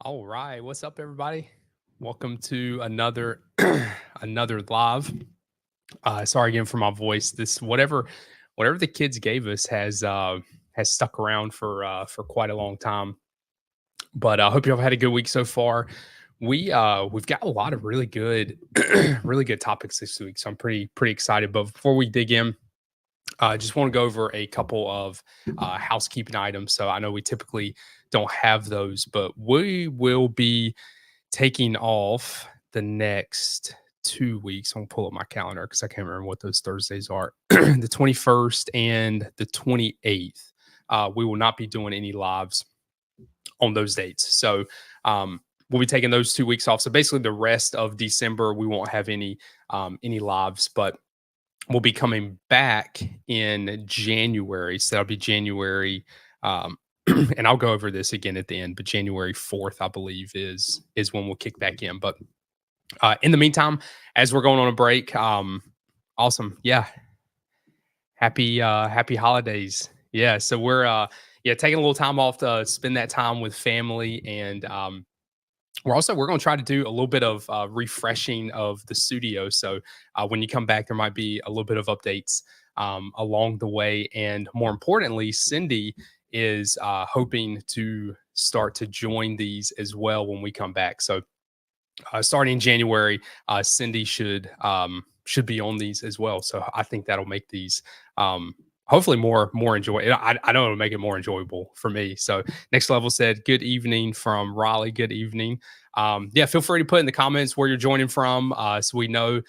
All right, what's up, everybody? Welcome to another another live. Sorry again for my voice. This whatever the kids gave us has stuck around for quite a long time. But I hope you all had a good week so far. We've got a lot of really good really good topics this week, so I'm pretty excited. But before we dig in, I just want to go over a couple of housekeeping items. So I know we typically don't have those, but we will be taking off the next 2 weeks. I'm gonna pull up my calendar because I can't remember what those Thursdays are. The 21st and the 28th. We will not be doing any lives on those dates. So we'll be taking those 2 weeks off. So basically the rest of December, we won't have any lives, but we'll be coming back in January. So that'll be January. And I'll go over this again at the end, but January 4th, I believe, is when we'll kick back in. But in the meantime, as we're going on a break, awesome. Yeah. Happy holidays. Yeah. So we're taking a little time off to spend that time with family. And we're going to try to do a little bit of refreshing of the studio. So when you come back, there might be a little bit of updates along the way. And more importantly, Cindy is hoping to start to join these as well when we come back. So starting in January, Cindy should be on these as well. So I think that'll make these hopefully more enjoyable. I know it'll make it more enjoyable for me. So Next Level said, good evening from Raleigh. Good evening. Feel free to put in the comments where you're joining from, so we know.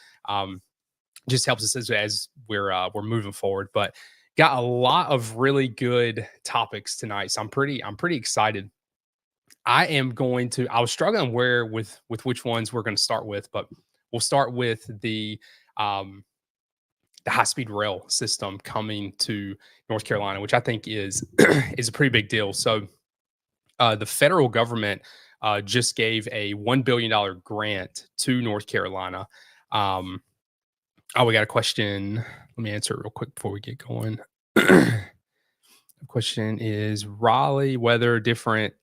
Just helps us as we're moving forward. But got a lot of really good topics tonight, so I'm pretty excited. I was struggling with which ones we're going to start with, but we'll start with the high-speed rail system coming to North Carolina, which I think is is a pretty big deal. So the federal government just gave a $1 billion grant to North Carolina. We got a question. Let me answer it real quick before we get going. The question is, Raleigh weather different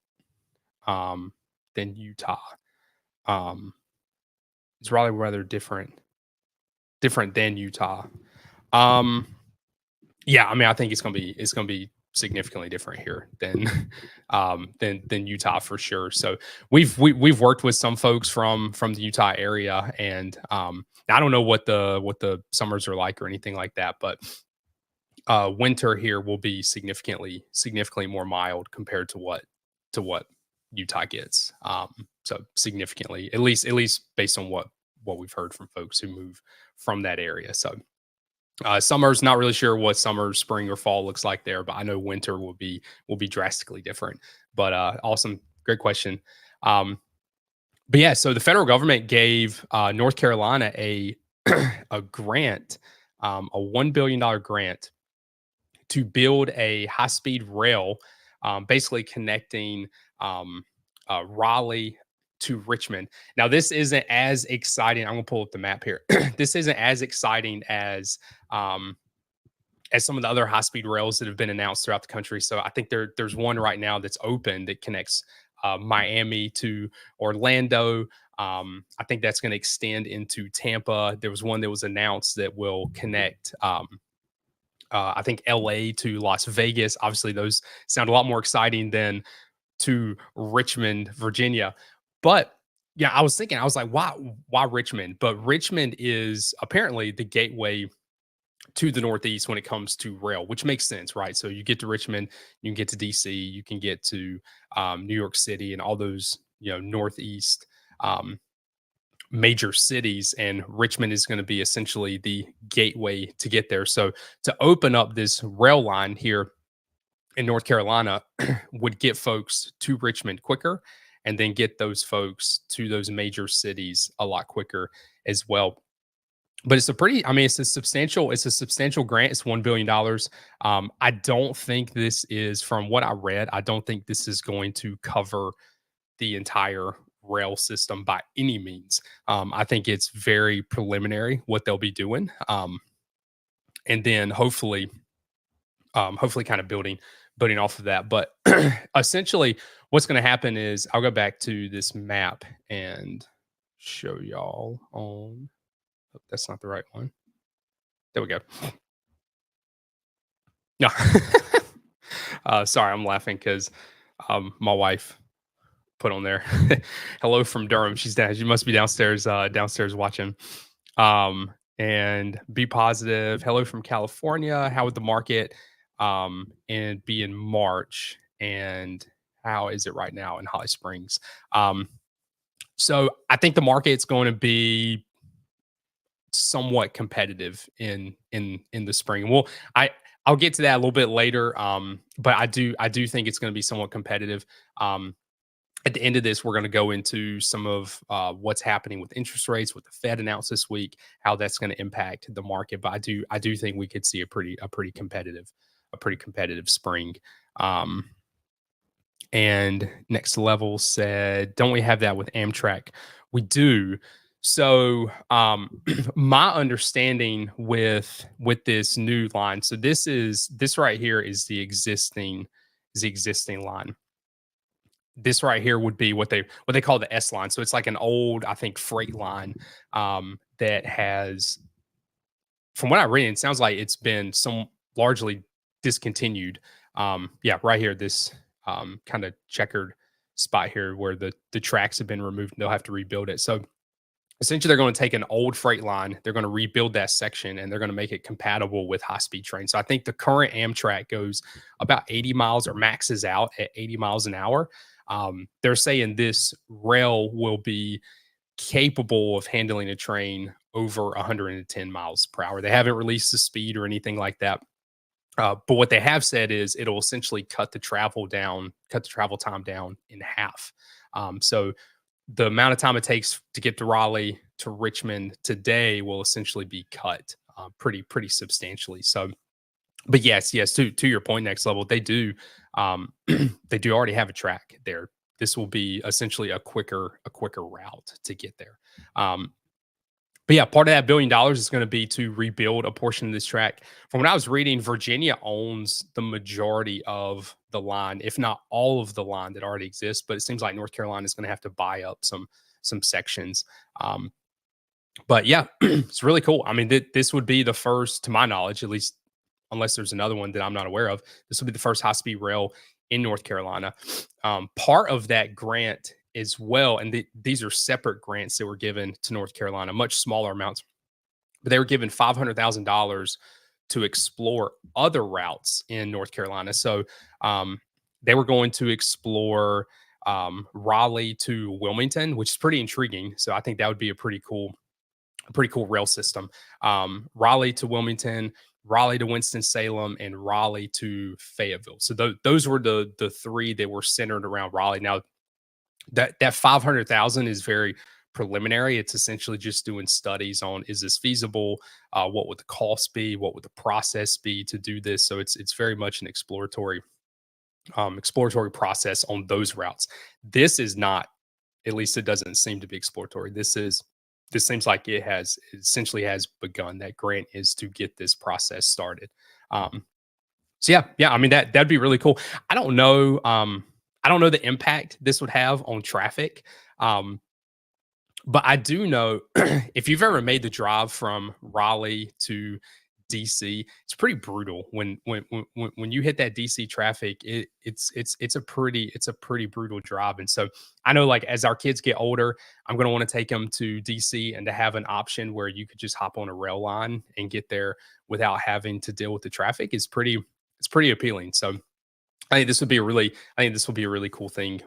than Utah? Is Raleigh weather different than Utah? Yeah, I mean, I think it's gonna be significantly different here than Utah for sure. So we've worked with some folks from the Utah area, and I don't know what the summers are like or anything like that, but winter here will be significantly more mild compared to what Utah gets. So significantly, at least based on what we've heard from folks who move from that area. So summer's not really sure what summer, spring, or fall looks like there, but I know winter will be drastically different. But awesome, great question. But yeah, so the federal government gave North Carolina a grant, a $1 billion grant to build a high-speed rail, basically connecting Raleigh to Richmond. Now, this isn't as exciting. I'm gonna pull up the map here. This isn't as exciting as some of the other high-speed rails that have been announced throughout the country. So I think there's one right now that's open that connects Miami to Orlando. I think that's going to extend into Tampa. There was one that was announced that will connect I think LA to Las Vegas. Obviously, those sound a lot more exciting than to Richmond, Virginia. But yeah, I was like, why Richmond? But Richmond is apparently the gateway to the Northeast when it comes to rail, which makes sense, right? So you get to Richmond, you can get to DC, you can get to New York City, and all those Northeast major cities, and Richmond is going to be essentially the gateway to get there. So to open up this rail line here in North Carolina would get folks to Richmond quicker, and then get those folks to those major cities a lot quicker as well. But it's a substantial grant. It's $1 billion. I don't think this is, from what I read, I don't think this is going to cover the entire rail system by any means. I think it's very preliminary what they'll be doing. And then hopefully kind of building building off of that. But essentially, what's going to happen is I'll go back to this map and show y'all on. Oh, that's not the right one. There we go. No, sorry, I'm laughing because my wife put on there. Hello from Durham. She's down. She must be downstairs, downstairs watching. And be positive. Hello from California. How would the market and be in March? And how is it right now in Holly Springs? So I think the market's going to be somewhat competitive in the spring. Well, I'll get to that a little bit later. But I do think it's going to be somewhat competitive. At the end of this, we're going to go into some of what's happening with interest rates, what the Fed announced this week, how that's going to impact the market. But I do think we could see a pretty competitive spring. And Next Level said, "Don't we have that with Amtrak?" We do. So my understanding with this new line, so this right here is the existing line. This right here would be what they call the S line. So it's like an old, I think, freight line that has, from what I read, it sounds like it's been largely discontinued. Yeah, right here, this kind of checkered spot here where the tracks have been removed and they'll have to rebuild it. So essentially, they're going to take an old freight line, they're going to rebuild that section, and they're going to make it compatible with high-speed trains. So I think the current Amtrak goes about 80 miles or maxes out at 80 miles an hour. They're saying this rail will be capable of handling a train over 110 miles per hour. They haven't released the speed or anything like that. But what they have said is it'll essentially cut the travel time down in half. So the amount of time it takes to get to Raleigh to Richmond today will essentially be cut pretty substantially. So, but yes, to your point, Next Level, they do they do already have a track there. This will be essentially a quicker route to get there. But yeah, part of that $1 billion is going to be to rebuild a portion of this track. From what I was reading, Virginia owns the majority of the line, if not all of the line that already exists. But it seems like North Carolina is going to have to buy up some sections. But yeah, it's really cool. I mean, this would be the first, to my knowledge, at least, unless there's another one that I'm not aware of, this would be the first high-speed rail in North Carolina. Part of that grant as well, and these are separate grants that were given to North Carolina, much smaller amounts, but they were given $500,000 to explore other routes in North Carolina. So they were going to explore Raleigh to Wilmington, which is pretty intriguing. So I think that would be a pretty cool rail system. Raleigh to Wilmington, Raleigh to Winston-Salem, and Raleigh to Fayetteville. So those were the three that were centered around Raleigh. Now, that 500,000 is very preliminary. It's essentially just doing studies on, is this feasible? What would the cost be? What would the process be to do this? So it's very much an exploratory process on those routes. This is not, at least it doesn't seem to be exploratory. This seems like it essentially has begun. That grant is to get this process started. So yeah. I mean, that'd be really cool. I don't know the impact this would have on traffic. But I do know if you've ever made the drive from Raleigh to DC, it's pretty brutal. When you hit that DC traffic, it's a pretty brutal drive. And so I know, like, as our kids get older, I'm going to want to take them to DC, and to have an option where you could just hop on a rail line and get there without having to deal with the traffic is pretty appealing. So I think this will be a really cool thing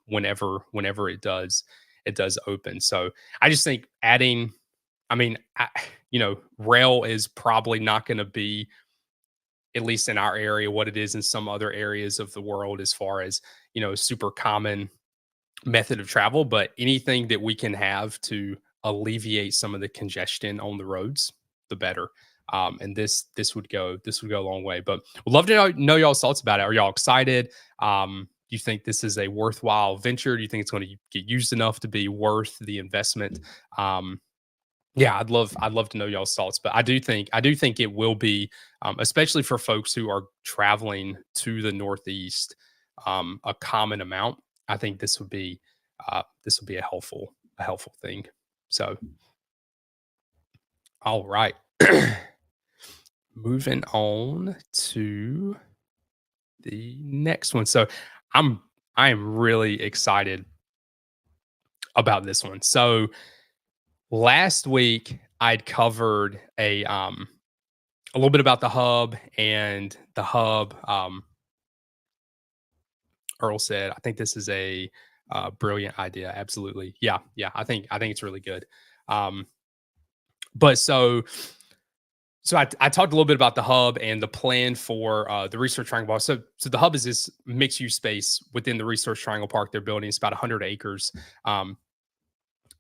whenever it does open. So I just think adding, I mean, rail is probably not going to be, at least in our area, what it is in some other areas of the world as far as, super common method of travel. But anything that we can have to alleviate some of the congestion on the roads, the better. And this would go a long way. But we'd love to know y'all's thoughts about it. Are y'all excited? Do you think this is a worthwhile venture? Do you think it's going to get used enough to be worth the investment? Yeah, I'd love to know y'all's thoughts, but I do think it will be, especially for folks who are traveling to the Northeast, a common amount. I think this would be a helpful thing. So, all right, moving on to the next one. So, I'm I am really excited about this one. So last week I'd covered a little bit about the hub, and the hub, Earl said, I think this is a brilliant idea. Absolutely. Yeah. Yeah. I think it's really good. Um, but so I talked a little bit about the hub and the plan for the Research Triangle Park. So the hub is this mixed use space within the Research Triangle Park they're building. It's about 100 acres.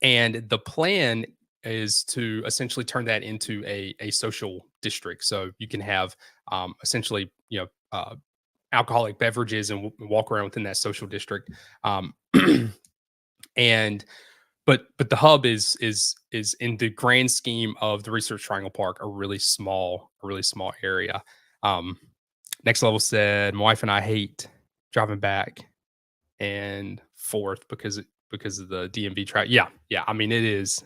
And the plan is to essentially turn that into a social district. So you can have essentially, alcoholic beverages and walk around within that social district. Um, and but the hub is in the grand scheme of the Research Triangle Park a really small area. Um, Next level said, my wife and I hate driving back and forth because of the DMV traffic. Yeah, yeah. I mean, it is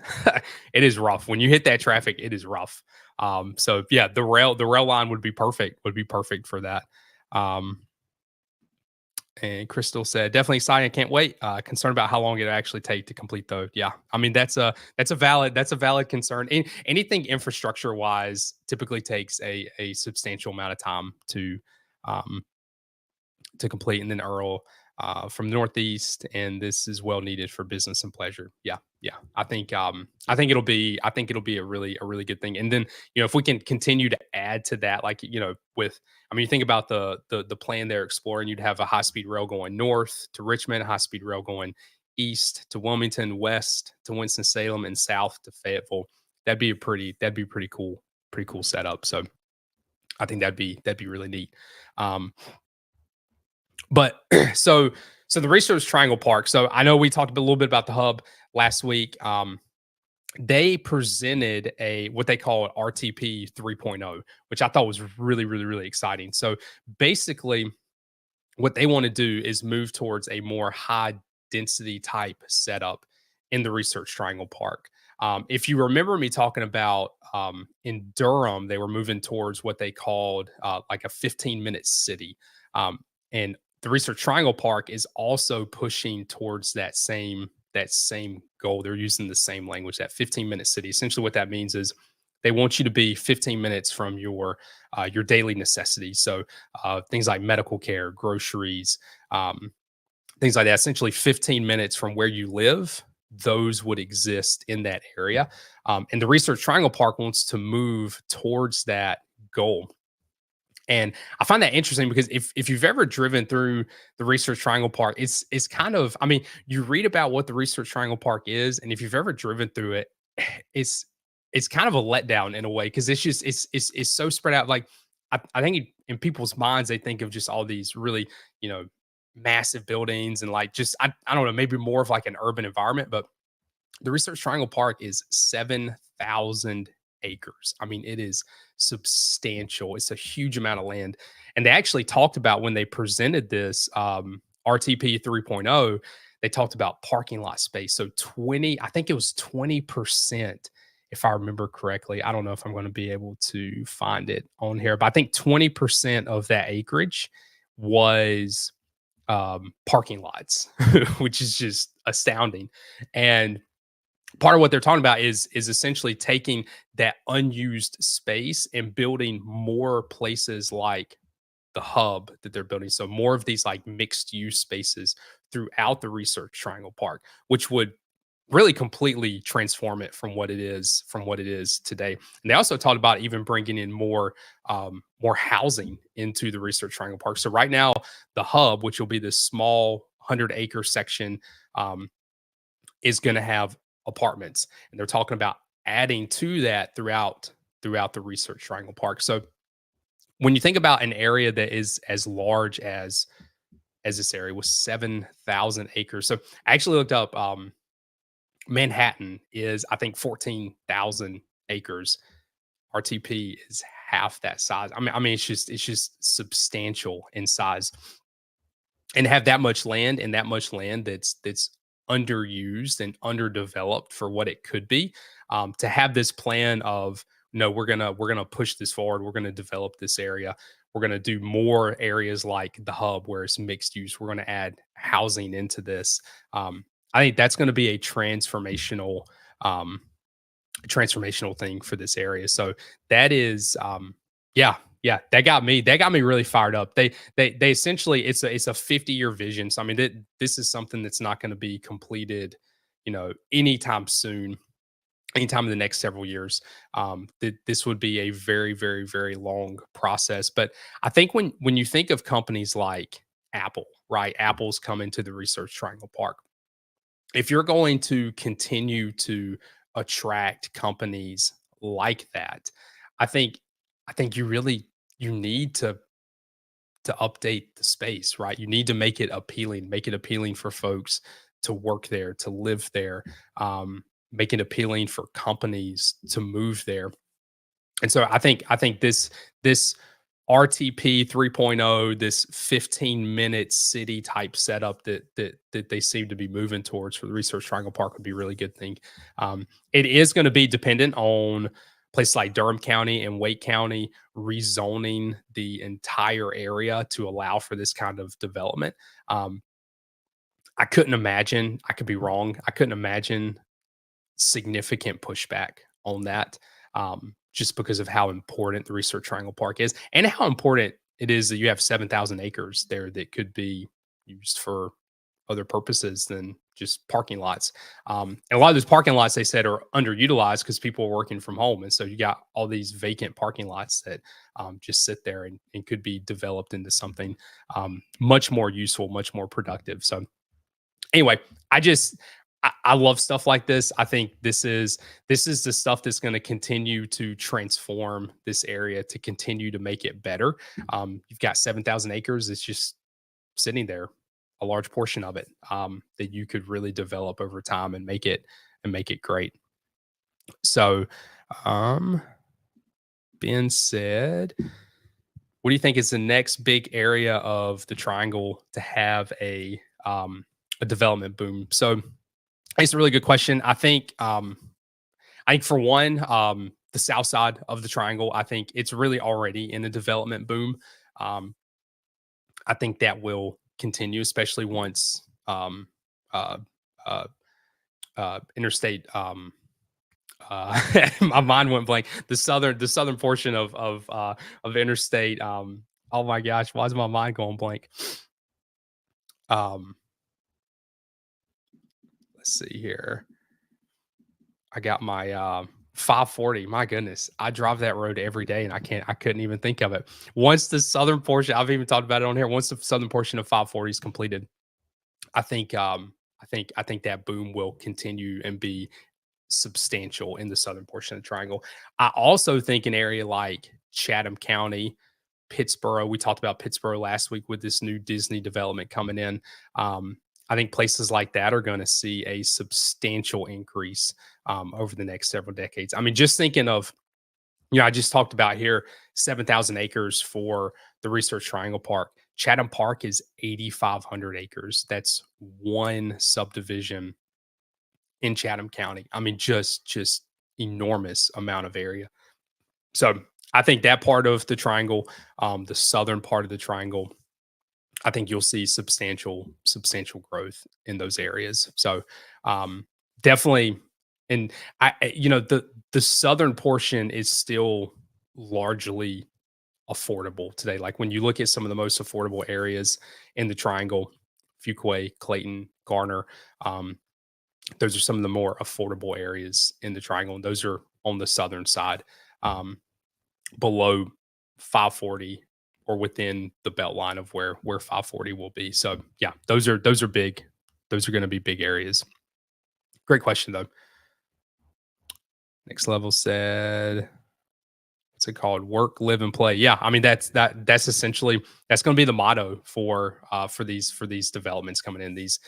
it is rough when you hit that traffic. It is rough. So yeah, the rail line would be perfect for that. Um, and Crystal said, definitely excited. I can't wait. Concerned about how long it actually take to complete though. Yeah, I mean that's a valid concern. Anything infrastructure wise typically takes a substantial amount of time um, to complete. And then Earl from the Northeast, and this is well needed for business and pleasure. Yeah, yeah. I think it'll be a really good thing. And then if we can continue to add to that, like with you think about the plan they're exploring, you'd have a high speed rail going north to Richmond, a high speed rail going east to Wilmington, west to Winston Salem, and south to Fayetteville. That'd be pretty cool setup. So I think that'd be really neat. Um, but so the Research Triangle Park. So I know we talked a little bit about the hub last week. They presented a what they call RTP 3.0, which I thought was really, really, really exciting. So basically, what they want to do is move towards a more high density type setup in the Research Triangle Park. If you remember me talking about in Durham, they were moving towards what they called like a 15-minute city. And the Research Triangle Park is also pushing towards that same goal. They're using the same language, that 15-minute city. Essentially, what that means is they want you to be 15 minutes from your daily necessities. So things like medical care, groceries, things like that. Essentially, 15 minutes from where you live, those would exist in that area. And the Research Triangle Park wants to move towards that goal. And I find that interesting because if you've ever driven through the Research Triangle Park, it's kind of, I mean, you read about what the Research Triangle Park is, and if you've ever driven through it, it's it's kind of a letdown in a way because it's so spread out. Like I think in people's minds they think of just all these really you know massive buildings and like just I don't know, maybe more of like an urban environment, but the Research Triangle Park is 7,000 acres. I mean, it is substantial. It's a huge amount of land. And they actually talked about when they presented this RTP 3.0, they talked about parking lot space. So 20, I think it was 20%, if I remember correctly. I don't know if I'm going to be able to find it on here, but I think 20% of that acreage was parking lots, which is just astounding. And part of what they're talking about is essentially taking that unused space and building more places like the hub that they're building. So more of these like mixed use spaces throughout the Research Triangle Park, which would really completely transform it from what it is today. And they also talked about even bringing in more housing into the Research Triangle Park. So right now, the hub, which will be this small 100-acre section, um, is going to have apartments, and they're talking about adding to that throughout the Research Triangle Park. So when you think about an area that is as large as this area with 7,000 acres, so I actually looked up Manhattan is, I think, 14,000 acres. RTP is half that size. I mean, it's just substantial in size, and have that much land and that much land that's underused and underdeveloped for what it could be. To have this plan of no, we're gonna push this forward. We're gonna develop this area. We're gonna do more areas like the hub where it's mixed use. We're gonna add housing into this. I think that's going to be a um, transformational thing for this area. So that is, yeah, yeah, that got me really fired up. They essentially, it's a 50-year vision. So I mean, this is something that's not going to be completed, anytime soon, anytime in the next several years. This would be a very, very, very long process. But I think when you think of companies like Apple, right? Apple's coming to the Research Triangle Park. If you're going to continue to attract companies like that, I think I think you need to update the space, right? You need to make it appealing for folks to work there, to live there, make it appealing for companies to move there. And so I think this RTP 3.0, this 15-minute city type setup that they seem to be moving towards for the Research Triangle Park would be a really good thing. It is going to be dependent on places like Durham County and Wake County rezoning the entire area to allow for this kind of development. Um, I couldn't imagine. I could be wrong. I couldn't imagine significant pushback on that, just because of how important the Research Triangle Park is and how important it is that you have 7,000 acres there that could be used for other purposes than just parking lots. And a lot of those parking lots, they said, are underutilized because people are working from home. And so you got all these vacant parking lots that just sit there and could be developed into something much more useful, much more productive. So anyway, I love stuff like this. I think this is the stuff that's going to continue to transform this area to continue to make it better. You've got 7,000 acres. It's just sitting there, a large portion of it, that you could really develop over time and make it great. So, um, being said, what do you think is the next big area of the triangle to have a development boom? So it's a really good question. I think for one, the south side of the triangle, I think it's really already in a development boom. Um, I think that will continue, especially once uh, uh, interstate. My mind went blank. The southern portion of interstate. Oh my gosh, why is my mind going blank? Um, let's see here. I got my 540. My goodness, I drive that road every day, and I couldn't even think of it. Once the southern portion, I've even talked about it on here. Once the southern portion of 540 is completed, I think that boom will continue and be substantial in the southern portion of the triangle. I also think an area like Chatham County, Pittsburgh. We talked about Pittsburgh last week with this new Disney development coming in. I think places like that are going to see a substantial increase over the next several decades. I mean, just thinking of, I just talked about here 7,000 acres for the Research Triangle Park. Chatham Park is 8,500 acres. That's one subdivision in Chatham County. I mean, just enormous amount of area. So I think that part of the triangle, the southern part of the triangle, I think you'll see substantial growth in those areas. So definitely, and the southern portion is still largely affordable today. Like when you look at some of the most affordable areas in the triangle, Fuquay, Clayton, Garner, um, those are some of the more affordable areas in the triangle, and those are on the southern side. Below 540 or within the belt line of where 540 will be. So yeah, those are big. Those are going to be big areas. Great question though. Next level said, what's it called? Work, live, and play. Yeah, I mean that's essentially that's going to be the motto for these developments coming in, these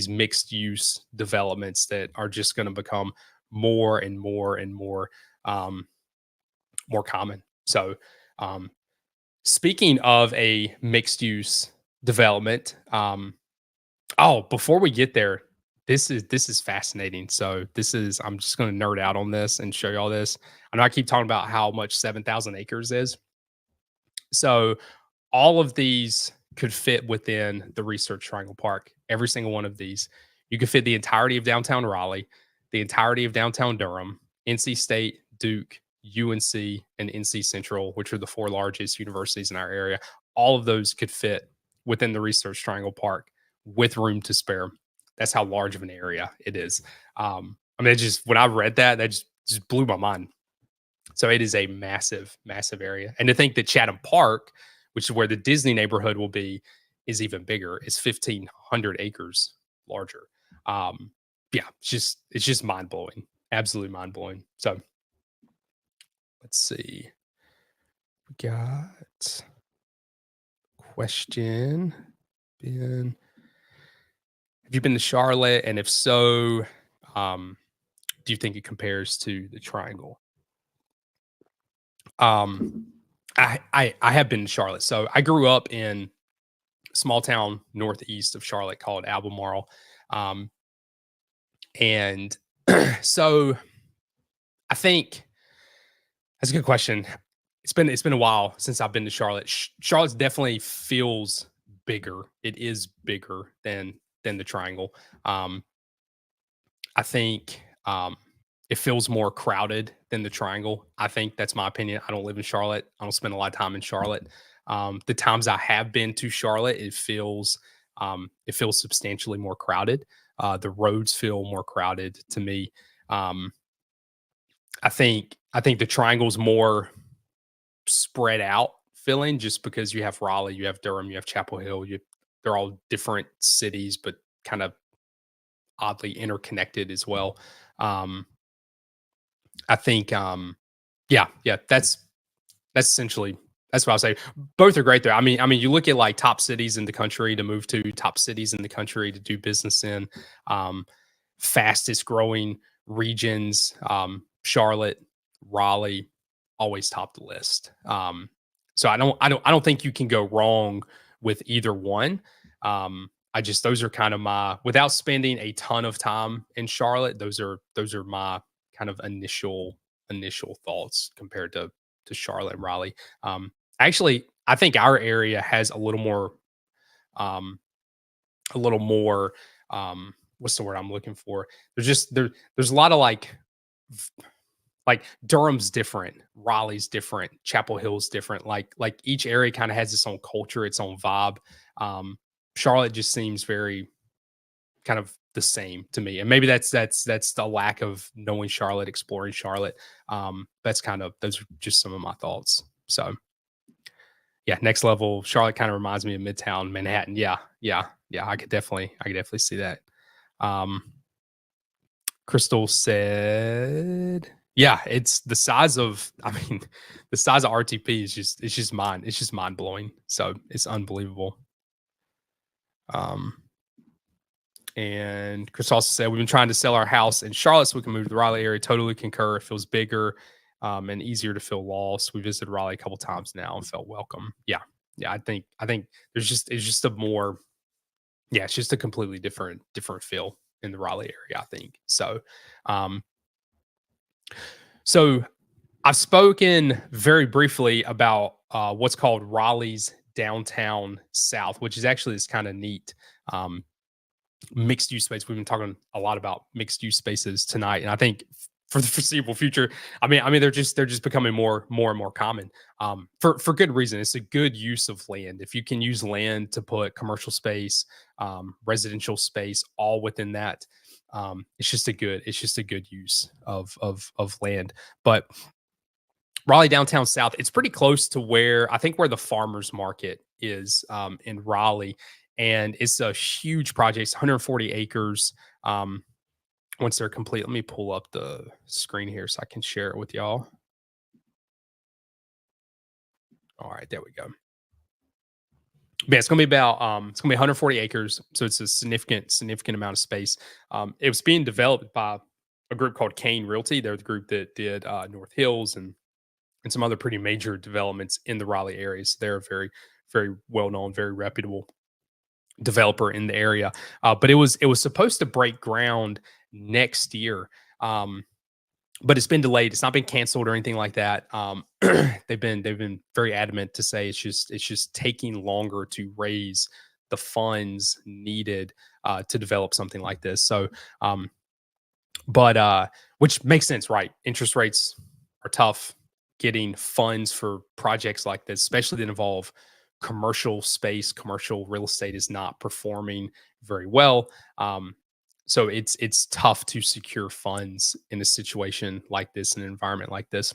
mixed use developments that are just going to become more and more and more more common. So, um, speaking of a mixed use development, oh, before we get there, this is fascinating. So this is I'm just going to nerd out on this and show you all this. I know I keep talking about how much 7,000 acres is. So all of these could fit within the Research Triangle Park. Every single one of these. You could fit the entirety of downtown Raleigh, the entirety of downtown Durham, NC State, Duke, UNC, and NC Central, which are the four largest universities in our area. All of those could fit within the Research Triangle Park with room to spare. That's how large of an area it is. I mean, it just when I read that, that just blew my mind. So it is a massive, massive area. And to think that Chatham Park, which is where the Disney neighborhood will be, is even bigger. It's 1,500 acres larger. Yeah, it's just mind blowing, absolutely mind blowing. So let's see. We got question. Ben, have you been to Charlotte? And if so, do you think it compares to the Triangle? Um, I have been to Charlotte. So I grew up in a small town northeast of Charlotte called Albemarle. Um, and so I think that's a good question. It's been a while since I've been to Charlotte. Charlotte definitely feels bigger. It is bigger than the Triangle. Um, I think it feels more crowded than the Triangle. I think that's my opinion. I don't live in Charlotte. I don't spend a lot of time in Charlotte. The times I have been to Charlotte, it feels substantially more crowded. The roads feel more crowded to me. Um, I think the Triangle's more spread out feeling just because you have Raleigh, you have Durham, you have Chapel Hill. They're all different cities, but kind of oddly interconnected as well. Um, I think, yeah, that's essentially that's what I'll say. Both are great there. I mean, you look at like top cities in the country to move to, top cities in the country to do business in, um, fastest growing regions. Charlotte, Raleigh, always top the list. So I don't think you can go wrong with either one. Those are kind of my without spending a ton of time in Charlotte. Those are my kind of initial thoughts compared to Charlotte and Raleigh. Actually, I think our area has um, a little more. What's the word I'm looking for? There's a lot of like Durham's different, Raleigh's different, Chapel Hill's different. Like each area kind of has its own culture, its own vibe. Um, Charlotte just seems very kind of the same to me, and maybe that's the lack of knowing Charlotte, exploring Charlotte. Those are just some of my thoughts. So yeah, next level. Charlotte kind of reminds me of Midtown Manhattan. Yeah. I could definitely see that. Um, Crystal said, yeah, it's the size of, I mean, the size of RTP it's just mind blowing. So it's unbelievable. Um, and Chris also said, we've been trying to sell our house in Charlotte so we can move to the Raleigh area. Totally concur. It feels bigger and easier to feel lost. We visited Raleigh a couple times now and felt welcome. Yeah. I think it's just a more, yeah, it's just a completely different feel in the Raleigh area, I think. Um, so I've spoken very briefly about what's called Raleigh's Downtown South, which is actually this kind of neat mixed use space. We've been talking a lot about mixed use spaces tonight, and I think for the foreseeable future, I mean, they're just becoming more and more common for good reason. It's a good use of land. If you can use land to put commercial space, residential space, all within that, it's just a good use of land. But Raleigh downtown south, it's pretty close to where the farmers market is in Raleigh, and it's a huge project. It's 140 acres. Once they're complete, let me pull up the screen here so I can share it with y'all. All right, there we go. Yeah, it's gonna be about it's gonna be 140 acres, so it's a significant amount of space. It was being developed by a group called Kane Realty. They're the group that did North Hills and some other pretty major developments in the Raleigh area. So they're a very well known, very reputable developer in the area. But it was supposed to break ground next year. But it's been delayed. It's not been canceled or anything like that. They've been very adamant to say it's just taking longer to raise the funds needed to develop something like this. So, but which makes sense, right? Interest rates are tough. Getting funds for projects like this, especially that involve commercial space, commercial real estate, is not performing very well. So it's tough to secure funds in a situation like this, in an environment like this.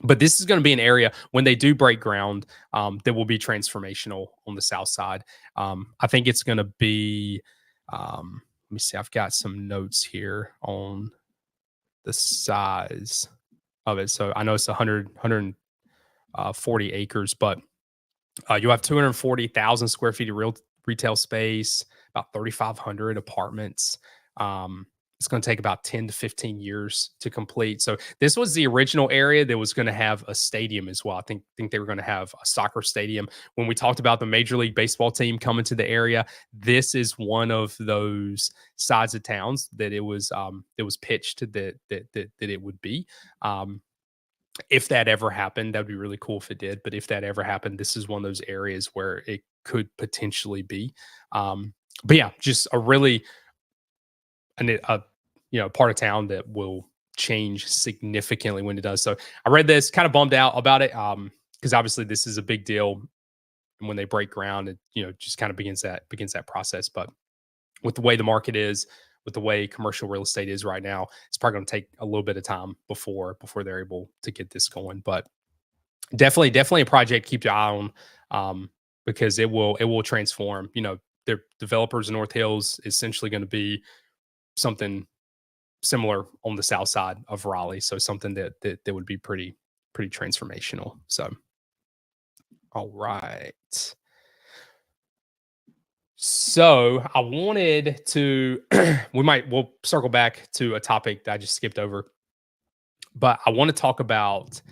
But this is going to be an area when they do break ground that will be transformational on the south side. I think it's going to be. Let me see. I've got some notes here on the size of it. So I know it's 140 acres, but you'll have 240,000 square feet of retail space, about 3,500 apartments. It's going to take about 10 to 15 years to complete. So this was the original area that was going to have a stadium as well. I think they were going to have a soccer stadium. When we talked about the Major League Baseball team coming to the area, this is one of those sides of towns that it was pitched that it would be. If that ever happened, that'd be really cool if it did. But if that ever happened, this is one of those areas where it could potentially be. But yeah, just a part of town that will change significantly when it does. So I read this, kind of bummed out about it, because obviously this is a big deal. And when they break ground, it just kind of begins that process. But with the way the market is, with the way commercial real estate is right now, it's probably going to take a little bit of time before they're able to get this going. But definitely a project to keep your eye on, because it will transform. Their developers in North Hills is essentially going to be something similar on the south side of Raleigh. So something that would be pretty transformational. So, all right. So I wanted to we'll circle back to a topic that I just skipped over, but I want to talk about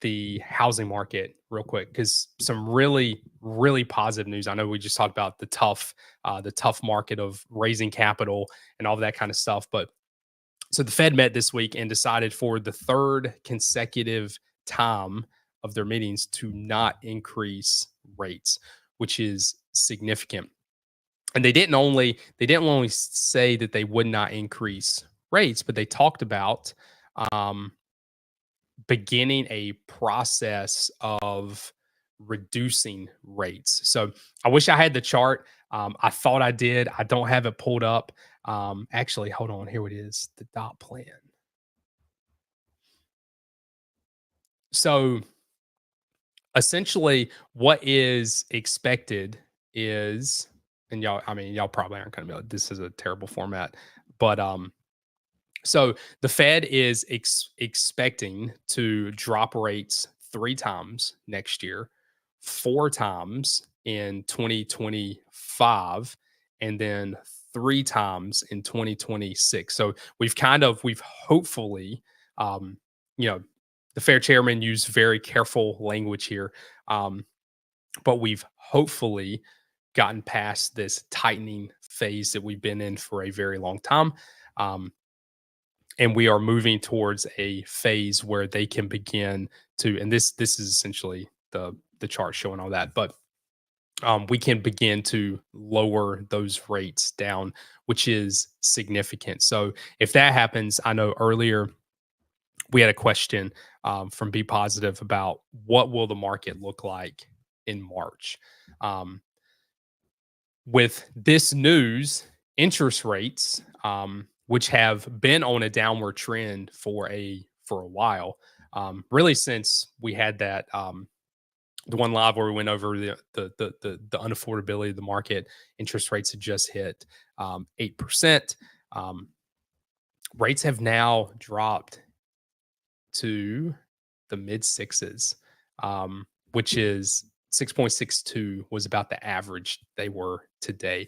the housing market real quick, because some really positive news. I know we just talked about the tough market of raising capital and all of that kind of stuff, but so the Fed met this week and decided for the third consecutive time of their meetings to not increase rates, which is significant. And they didn't only say that they would not increase rates, but they talked about beginning a process of reducing rates. So I wish I had the chart. I thought I did. I don't have it pulled up. Actually, hold on. Here it is. The dot plan. So essentially, what is expected is, and y'all probably aren't going to be like, this is a terrible format, but so the Fed is expecting to drop rates 3 times next year, 4 times in 2025, and then 3 times in 2026. So we've hopefully, you know, the Fair Chairman used very careful language here, but we've hopefully gotten past this tightening phase that we've been in for a very long time. And we are moving towards a phase where they can begin to, and this is essentially the chart showing all that, but we can begin to lower those rates down, which is significant. So if that happens, I know earlier we had a question from Be Positive about what will the market look like in March. With this news, interest rates, which have been on a downward trend for a while, really since we had that the one live where we went over the unaffordability of the market. Interest rates had just hit 8%. Rates have now dropped to the mid sixes. which is 6.62 was about the average they were today.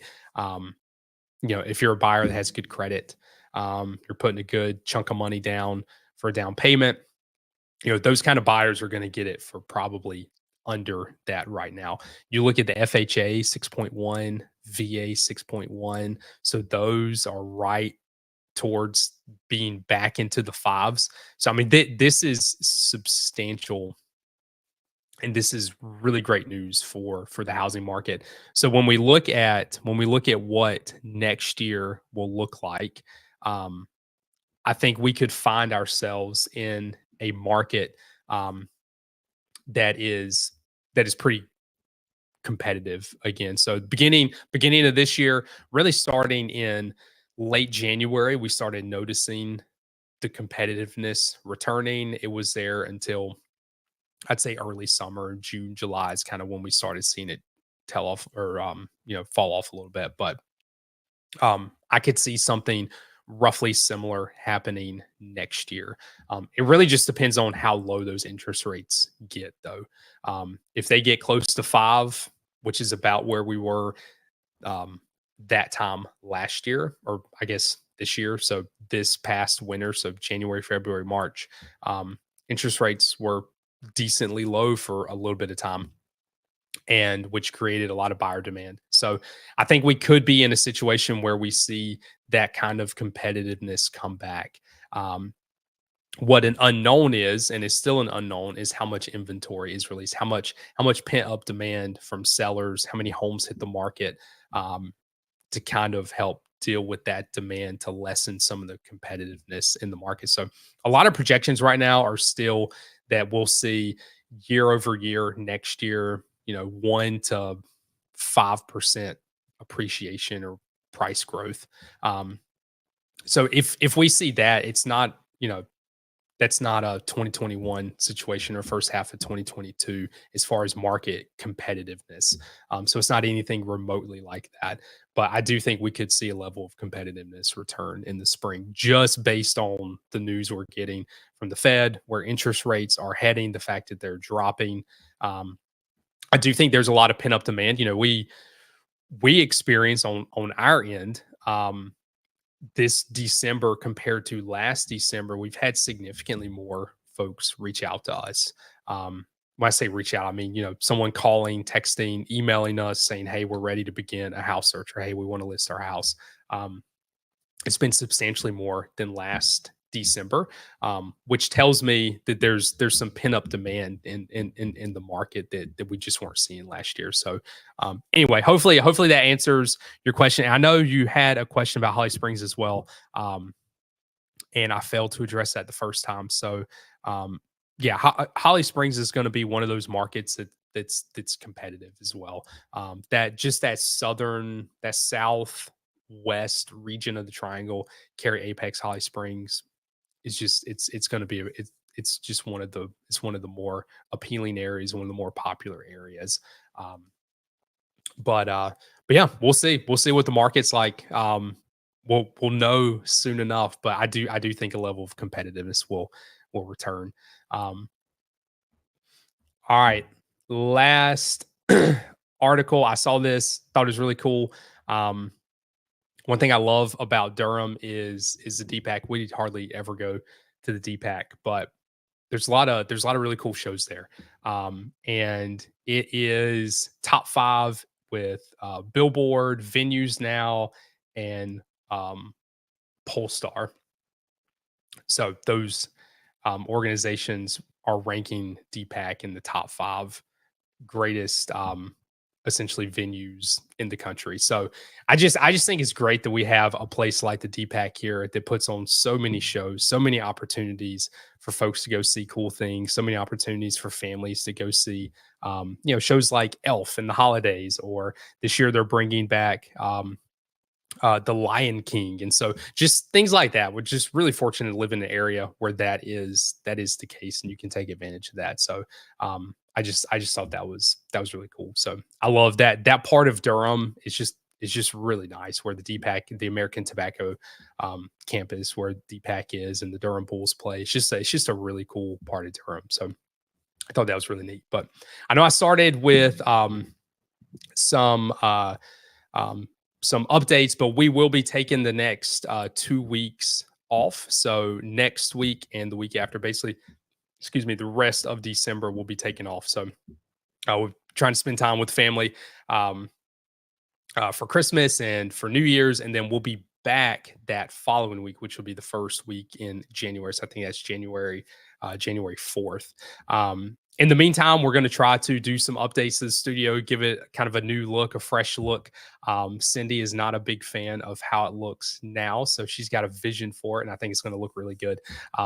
If you're a buyer that has good credit, you're putting a good chunk of money down for a down payment, those kind of buyers are going to get it for probably under that right now. You look at the FHA 6.1, VA 6.1. So those are right towards being back into the fives. So, I mean, this is substantial. And this is really great news for the housing market. So when we look at what next year will look like, um, I think we could find ourselves in a market um, that is pretty competitive again. So beginning of this year, really starting in late January, we started noticing the competitiveness returning. It was there until I'd say early summer, June, July is kind of when we started seeing it tell off or fall off a little bit. But I could see something roughly similar happening next year. It really just depends on how low those interest rates get, though. If they get close to 5, which is about where we were that time last year, or I guess this year, so this past winter, so January, February, March, interest rates were decently low for a little bit of time, and which created a lot of buyer demand. So I think we could be in a situation where we see that kind of competitiveness come back. What an unknown is, and is still an unknown, is how much inventory is released, how much pent up demand from sellers, how many homes hit the market, to kind of help deal with that demand to lessen some of the competitiveness in the market. So a lot of projections right now are still that we'll see year over year next year, 1 to 5% appreciation or price growth. So if we see that, it's not, that's not a 2021 situation or first half of 2022 as far as market competitiveness. So it's not anything remotely like that. But I do think we could see a level of competitiveness return in the spring, just based on the news we're getting from the Fed, where interest rates are heading, the fact that they're dropping. I do think there's a lot of pent up demand. We experience on our end. This December compared to last December, we've had significantly more folks reach out to us. When I say reach out, I mean, someone calling, texting, emailing us saying, hey, we're ready to begin a house search, or hey, we want to list our house. It's been substantially more than last December, which tells me that there's some pent up demand in the market that we just weren't seeing last year. So anyway, hopefully that answers your question. I know you had a question about Holly Springs as well, and I failed to address that the first time. So yeah, Holly Springs is going to be one of those markets that's competitive as well. That southwest region of the triangle, Cary, Apex, Holly Springs, is just it's going to be it's just one of the more appealing areas, one of the more popular areas. But yeah, we'll see what the market's like. We'll know soon enough, but I do think a level of competitiveness will return. All right, last article, I saw this, thought it was really cool. One thing I love about Durham is the DPAC. We hardly ever go to the DPAC, but there's a lot of really cool shows there. And it is top 5 with Billboard, Venues Now, and Polestar. So those organizations are ranking DPAC in the top 5 greatest essentially venues in the country. So I just think it's great that we have a place like the DPAC here that puts on so many shows, so many opportunities for folks to go see cool things, so many opportunities for families to go see shows like Elf and the Holidays, or this year they're bringing back the Lion King. And so just things like that. We're just really fortunate to live in an area where that is the case, and you can take advantage of that. So I just thought that was really cool. So I love that part of Durham is just really nice, where the DPAC, the American Tobacco campus, where DPAC is, and the Durham Bulls play. It's just a really cool part of Durham. So I thought that was really neat. But I know I started with some uh, um, some updates, but we will be taking the next 2 weeks off. So next week and the week after, basically, excuse me, the rest of December will be taken off. So we're trying to spend time with family. Um, for Christmas and for New Year's, and then we'll be back that following week, which will be the first week in January. So I think that's January 4th. In the meantime, we're going to try to do some updates to the studio, give it kind of a new look, a fresh look. Cindy is not a big fan of how it looks now, so she's got a vision for it, and I think it's going to look really good.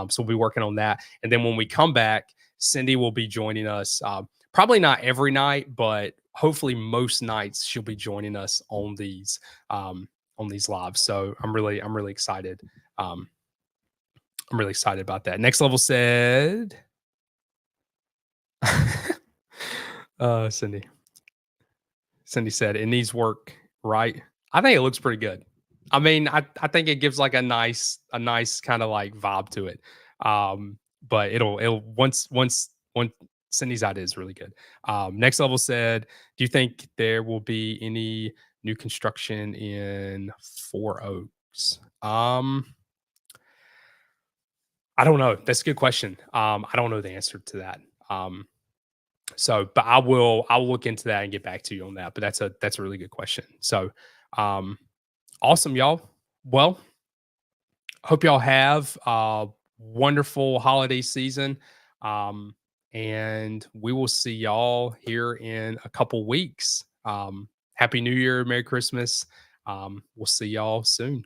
So we'll be working on that, and then when we come back, Cindy will be joining us. Probably not every night, but hopefully most nights she'll be joining us on these lives. So I'm really excited. I'm really excited about that. Next Level said, Cindy. Cindy said it needs work, right? I think it looks pretty good. I mean, I think it gives like a nice kind of like vibe to it. But it'll once Cindy's idea is really good. Next Level said, do you think there will be any new construction in Four Oaks? I don't know. That's a good question. I don't know the answer to that. But I'll look into that and get back to you on that. But that's a really good question. So um awesome, y'all. Well, hope y'all have a wonderful holiday season. Um, and we will see y'all here in a couple weeks. Happy New Year, Merry Christmas. We'll see y'all soon.